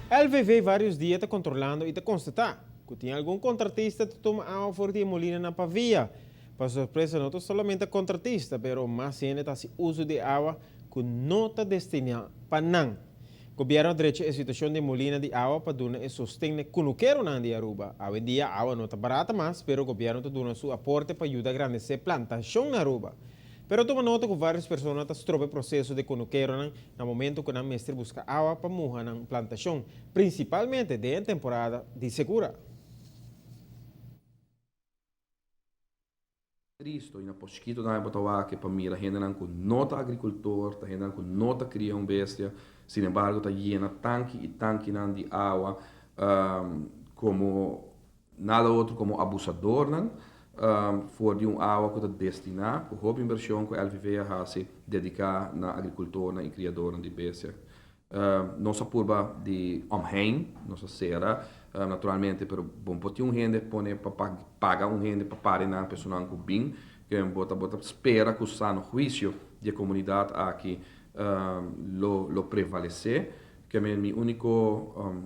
LVV vários dias está controlando e está constatando que tinha algum contratista que toma água forte e molina na pavia. Para surpresa, não somente contratista, mas mais ainda está se uso de água que não está destinada para não. O governo direito a situação de molina de água para dar e sustento que não quer na Aruba. Hoje em dia, a água não está barata mais, mas o governo está dando seu aporte para ajudar a agradecer plantação na Aruba. Pero toma nota que várias pessoas estão no processo de conoqueiro no momento que o mestre busca água para morrer na plantação, principalmente de temporada de secura. Cristo, ina poschito na botawa que para mira hendan com nota agricultor, tá hendan com nota cria bestia, sin embargo tá llena tanque e tanque nan de água, como nada outro como abusador nan, for de água que tá destinar, por hobby inversão que LVV ha se dedicar na agricultor na e criador de bestia. Nossa purba de omheen, nossa sera, naturalmente, pero bom poti rende pone para pagar rende para parar na pessoa com bem, que bota espera que o sano juízo de comunidade aqui lo prevalecer, que é minha única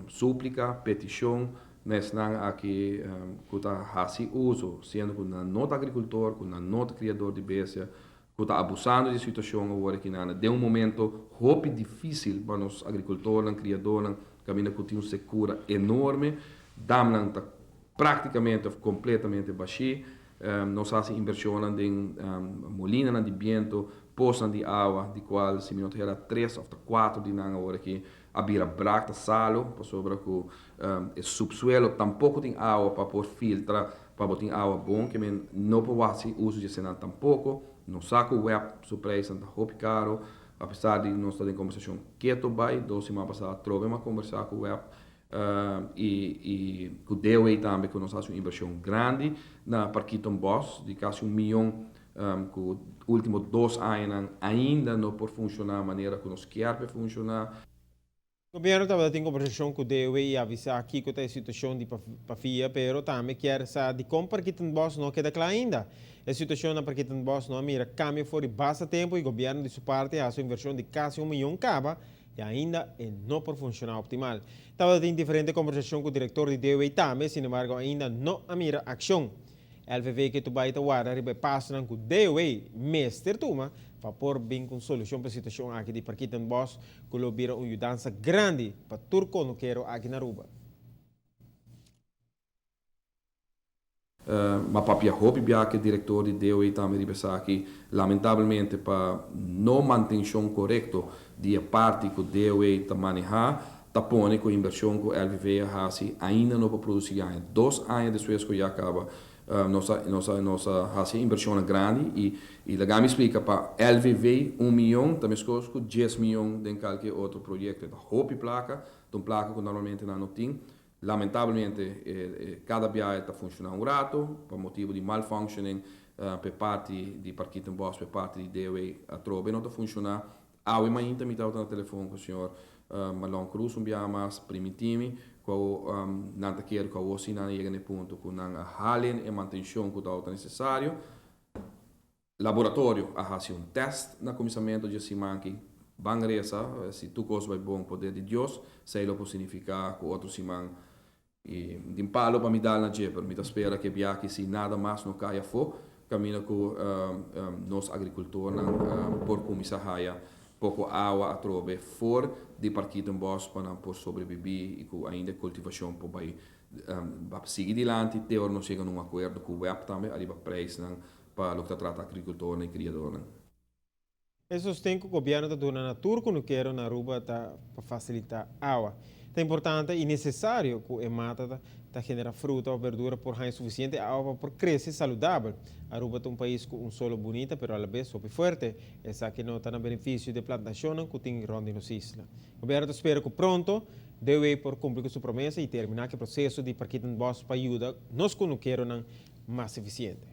súplica, petição, nessa aqui que está fazendo uso, sendo que na nota agricultor, que na nota criador de bestia, que está abusando de situação agora que nada, de momento roupa difícil para os agricultores, criadores, caminho que tem uma secura enorme, damnan está praticamente completamente baixo, nós fazemos inversão em molina de vento, poças de água, de qual se minutos era 3 ou 4 de nanga agora que a bira bracta salo, por sobre que o subsuelo tampouco tem água para pôr filtrar, para botar água bom, que não pode uso de cenar tampouco, no saco web surpresa está roupa caro, apesar de nós estar em conversação quieto vai, 2 semanas passadas trove uma conversa com o web e com o DOE também que nós fazemos uma inversão grande na Parquiton Boss, de quase 1 milhão que os últimos 2 anos ainda não por funcionar da maneira que nós queremos funcionar. O governo estava tendo conversação com o DOE e avisar aqui que está a situação de pafia, pero também quer saber de como Parquiton Boss não queda claro ainda. A situação na Parquiton Boss não mira câmbio fora de basta tempo e o governo de sua parte a sua inversão de quase 1 milhão caba e ainda não por funcionar optimal. Estava tendo diferente conversação com o diretor de DOE também, sin embargo ainda não a mira ação. LVV que tu vai tawar ribe passam com o DOE mestre tuma para pôr bem com solução para a situação aqui de Parquiton Boss que lo vira uma mudança grande para turco no quero aqui na Aruba. Ma papia hopi que diretor de DOE também ribesa aqui, lamentavelmente para não manutenção correto de parte que o DOE está manejar, tapone com a inversão que o LVV ainda não para produzir ganho. 2 anos depois que já acaba nossa inversão grande e lá me explica para LVV 1 milhão, também escolhe 10 milhões em qualquer outro projeto. Então, hopi placa, uma placa que normalmente não tem. Lamentavelmente, cada viagem está funcionando rato, por motivo de malfunctioning, per parte di Parquiton Boss, per parte di DOE, a trove não está funcionando. Aui mai me estava no telefone com o senhor Malon Cruz, mas primitimi, qual nanta quer que o sina chega no ponto que não halen e manutenção que está necessário. Laboratório a fazer teste na comissamento de simanki bangresa, se tu coisa vai bom poder de Deus, sei lo può significar que outro simang e de palo para me dar na jeper, me espera que via que se nada mais não caia fo, caminha com nós agricultores por começar a pouco água a trove for de Parquiton Boss para por sobreviver e com ainda cultivação por vai seguir adiante, teor não chega num acordo com o web também, arriba preço para o que trata agricultor e criador. Isso tem que o governo está dando na turco no quero na Aruba para facilitar a água. É importante e necessário que a mata genera fruta ou verdura por ganhar suficiente água para crescer saudável. Aruba é um país com um solo bonito, mas a vez super forte. Essa que não está no benefício de plantação que tem ronda nos islas. O governo espera que pronto deve por cumprir sua promessa e terminar o processo de Parquiton Boss para ajudar nós que não quero mais eficiente.